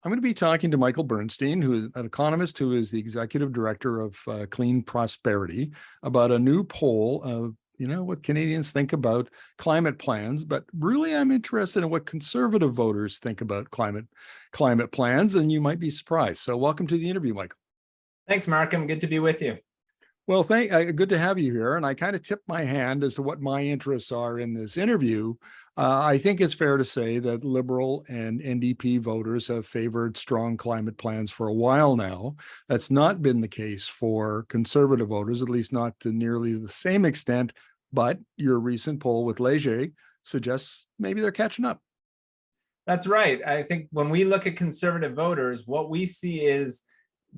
I'm going to be talking to Michael Bernstein, who is an economist who is the executive director of Clean Prosperity, about a new poll of what Canadians think about climate plans. But really, I'm interested in what conservative voters think about climate plans, and you might be surprised. So welcome to the interview, Michael. Thanks, Mark. I'm good to be with you. Well, good to have you here. And I kind of tipped my hand as to what my interests are in this interview. I think it's fair to say that Liberal and NDP voters have favored strong climate plans for a while now. That's not been the case for Conservative voters, at least not to nearly the same extent. But your recent poll with Leger suggests maybe they're catching up. That's right. I think when we look at Conservative voters, what we see is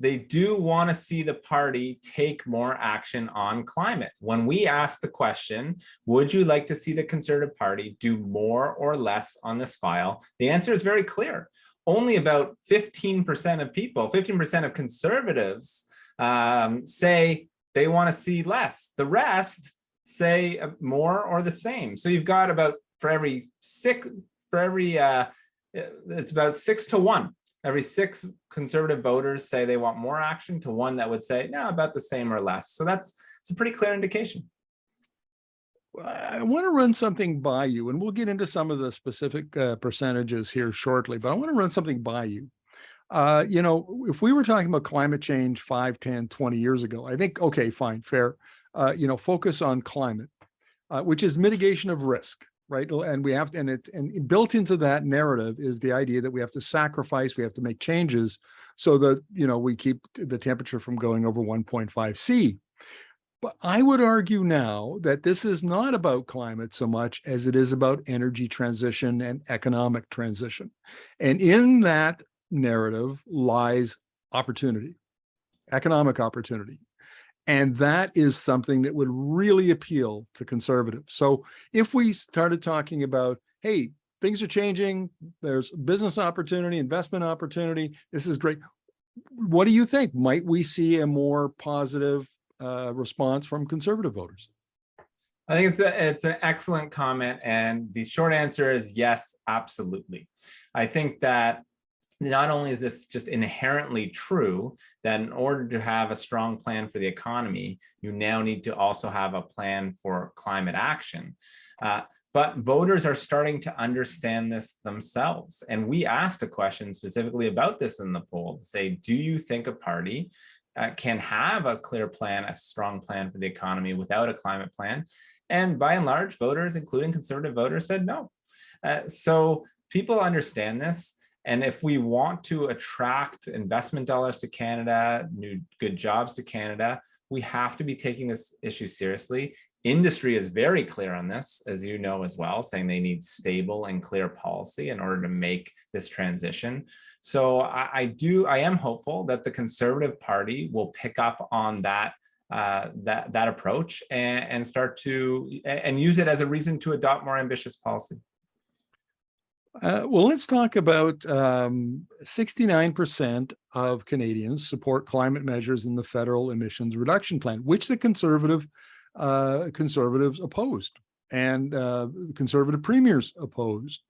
they do want to see the party take more action on climate. When we ask the question, would you like to see the Conservative Party do more or less on this file? The answer is very clear. Only about 15% of people, 15% of Conservatives say they want to see less. The rest say more or the same. So you've got about it's about 6 to 1. Every 6 Conservative voters say they want more action to 1 that would say, no, about the same or less. So it's a pretty clear indication. I want to run something by you, and we'll get into some of the specific percentages here shortly, but I want to run something by you. If we were talking about climate change 5, 10, 20 years ago, I think, okay, fine, fair, focus on climate, which is mitigation of risk. Right. And we have to, and built into that narrative is the idea that we have to sacrifice, we have to make changes so that, we keep the temperature from going over 1.5 C. But I would argue now that this is not about climate so much as it is about energy transition and economic transition. And in that narrative lies opportunity, economic opportunity. And that is something that would really appeal to Conservatives. So if we started talking about, hey, things are changing, there's business opportunity, investment opportunity, this is great. What do you think? Might we see a more positive response from Conservative voters? I think it's an excellent comment. And the short answer is yes, absolutely. I think that not only is this just inherently true, that in order to have a strong plan for the economy, you now need to also have a plan for climate action. But voters are starting to understand this themselves. And we asked a question specifically about this in the poll to say, do you think a party can have a clear plan, a strong plan for the economy without a climate plan? And by and large, voters, including Conservative voters, said no. So people understand this. And if we want to attract investment dollars to Canada, new good jobs to Canada, we have to be taking this issue seriously. Industry is very clear on this, as you know as well, saying they need stable and clear policy in order to make this transition. So I am hopeful that the Conservative Party will pick up on that approach and start to use it as a reason to adopt more ambitious policy. Well, let's talk about 69% of Canadians support climate measures in the federal emissions reduction plan, which the Conservatives opposed and Conservative premiers opposed.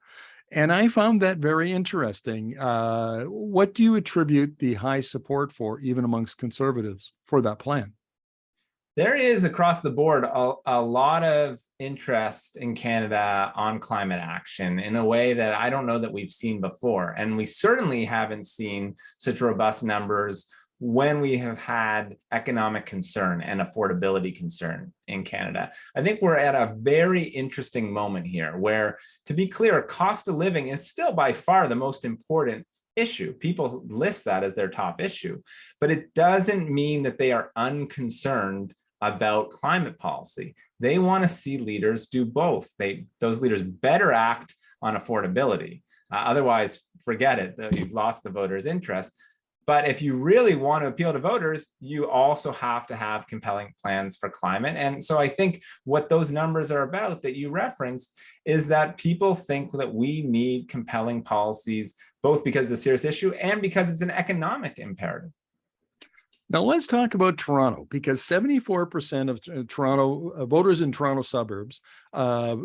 And I found that very interesting. What do you attribute the high support for, even amongst Conservatives, for that plan? There is across the board a lot of interest in Canada on climate action in a way that I don't know that we've seen before. And we certainly haven't seen such robust numbers when we have had economic concern and affordability concern in Canada. I think we're at a very interesting moment here where, to be clear, cost of living is still by far the most important issue. People list that as their top issue, but it doesn't mean that they are unconcerned about climate policy. They want to see leaders do both. Those leaders better act on affordability. Otherwise, forget it. You've lost the voters' interest. But if you really want to appeal to voters, you also have to have compelling plans for climate. And so I think what those numbers are about that you referenced is that people think that we need compelling policies, both because it's a serious issue and because it's an economic imperative. Now let's talk about Toronto, because 74% of Toronto voters in Toronto suburbs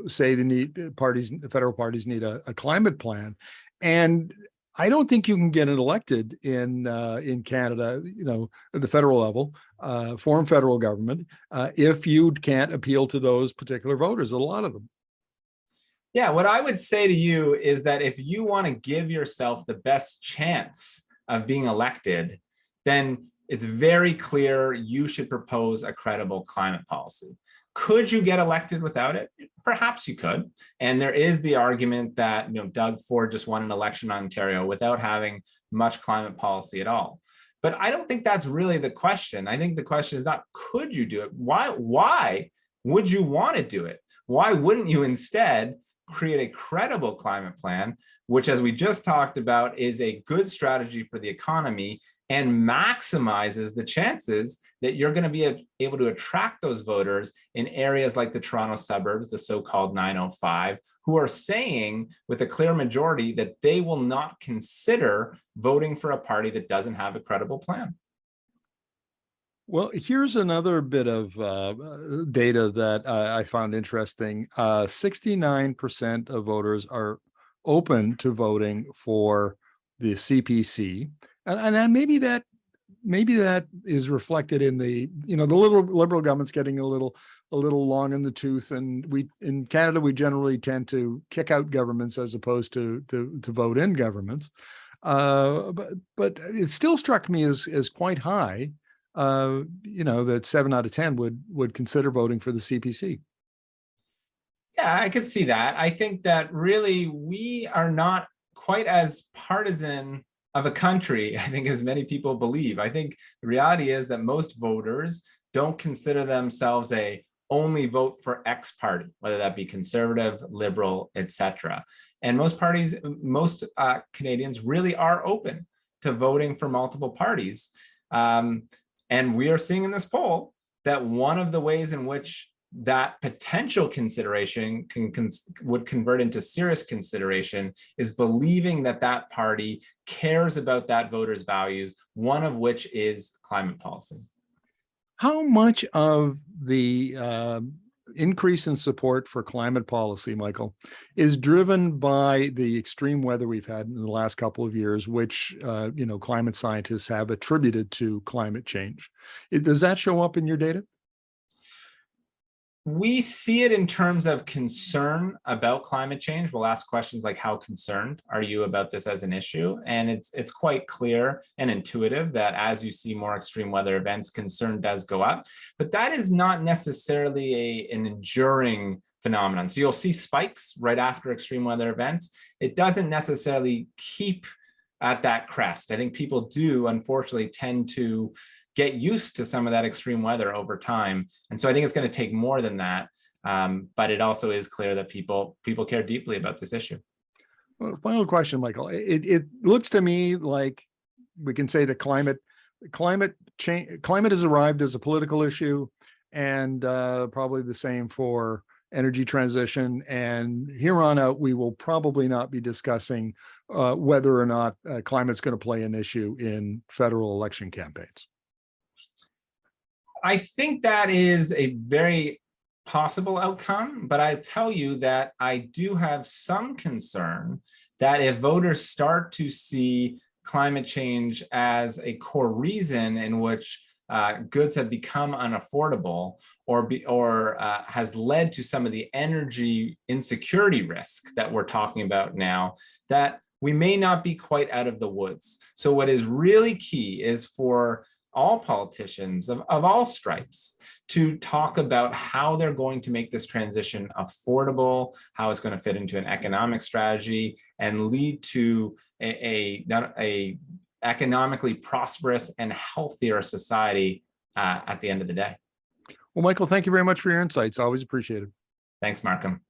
say the federal parties need a climate plan. And I don't think you can get it elected in Canada, at the federal level, form federal government, if you can't appeal to those particular voters, a lot of them. Yeah, what I would say to you is that if you want to give yourself the best chance of being elected, then it's very clear you should propose a credible climate policy. Could you get elected without it? Perhaps you could. And there is the argument that Doug Ford just won an election in Ontario without having much climate policy at all. But I don't think that's really the question. I think the question is not, could you do it? Why would you want to do it? Why wouldn't you instead create a credible climate plan, which, as we just talked about, is a good strategy for the economy and maximizes the chances that you're going to be able to attract those voters in areas like the Toronto suburbs, the so-called 905, who are saying with a clear majority that they will not consider voting for a party that doesn't have a credible plan. Well, here's another bit of data that I found interesting. 69% of voters are open to voting for the CPC, and then maybe that is reflected in the the liberal government's getting a little long in the tooth, and we in Canada we generally tend to kick out governments as opposed to vote in governments. But it still struck me as quite high. That 7 out of 10 would consider voting for the CPC. Yeah, I could see that. I think that really we are not quite as partisan of a country, I think, as many people believe. I think the reality is that most voters don't consider themselves a only vote for X party, whether that be conservative, liberal, etc. And most Canadians really are open to voting for multiple parties. And we are seeing in this poll that one of the ways in which that potential consideration would convert into serious consideration is believing that that party cares about that voter's values, one of which is climate policy. How much of the increase in support for climate policy, Michael, is driven by the extreme weather we've had in the last couple of years, which climate scientists have attributed to climate change? Does that show up in your data? We see it in terms of concern about climate change. We'll ask questions like, how concerned are you about this as an issue? And it's quite clear and intuitive that as you see more extreme weather events, concern does go up. But that is not necessarily an enduring phenomenon. So you'll see spikes right after extreme weather events. It doesn't necessarily keep at that crest. I think people do, unfortunately, tend to get used to some of that extreme weather over time. And so I think it's going to take more than that. But it also is clear that people care deeply about this issue. Well, final question, Michael. It looks to me like we can say that climate has arrived as a political issue, and probably the same for energy transition. And here on out, we will probably not be discussing whether or not climate's going to play an issue in federal election campaigns. I think that is a very possible outcome, but I tell you that I do have some concern that if voters start to see climate change as a core reason in which goods have become unaffordable or has led to some of the energy insecurity risk that we're talking about now, that we may not be quite out of the woods. So what is really key is for all politicians of all stripes to talk about how they're going to make this transition affordable, how it's going to fit into an economic strategy and lead to a economically prosperous and healthier society at the end of the day. Well, Michael, thank you very much for your insights. Always appreciated. Thanks, Markham.